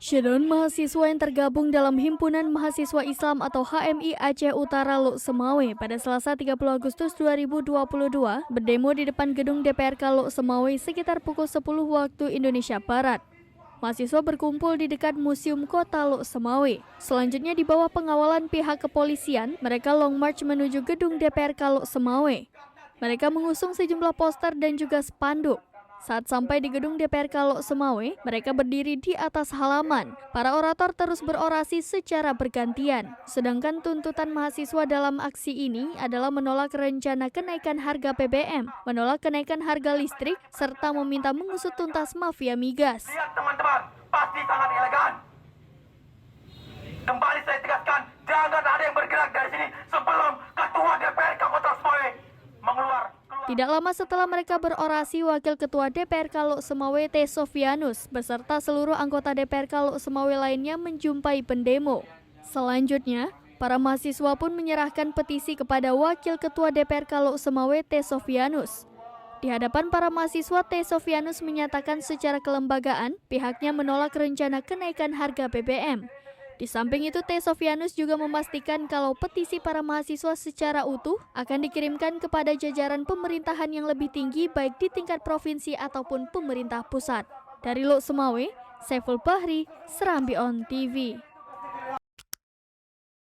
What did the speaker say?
Syedon mahasiswa yang tergabung dalam Himpunan Mahasiswa Islam atau HMI Aceh Utara Lok Semawe pada Selasa 30 Agustus 2022 berdemo di depan gedung DPRK Lok Semawe sekitar pukul 10 waktu Indonesia Barat. Mahasiswa berkumpul di dekat Museum Kota Lok Semawe. Selanjutnya di bawah pengawalan pihak kepolisian, mereka long march menuju gedung DPRK Lok Semawe. Mereka mengusung sejumlah poster dan juga spanduk. Saat sampai di gedung DPRK Lok Semawe, mereka berdiri di atas halaman. Para orator terus berorasi secara bergantian. Sedangkan tuntutan mahasiswa dalam aksi ini adalah menolak rencana kenaikan harga BBM, menolak kenaikan harga listrik, serta meminta mengusut tuntas mafia migas. Lihat teman-teman, pasti sangat elegan. Kembali saya tegaskan, jangan ada yang bergerak dari sini sebelum Ketua DPRK Kota Semawe mengeluarkan. Tidak lama setelah mereka berorasi, Wakil Ketua DPRK Lok Semawe T. Sofianus beserta seluruh anggota DPRK Lok Semawe lainnya menjumpai pendemo. Selanjutnya, para mahasiswa pun menyerahkan petisi kepada Wakil Ketua DPRK Lok Semawe T. Sofianus. Di hadapan para mahasiswa, T. Sofianus menyatakan secara kelembagaan pihaknya menolak rencana kenaikan harga BBM. Di samping itu, T. Sofianus juga memastikan kalau petisi para mahasiswa secara utuh akan dikirimkan kepada jajaran pemerintahan yang lebih tinggi baik di tingkat provinsi ataupun pemerintah pusat. Dari Lok Semawe, Saiful Bahri, Serambi On TV.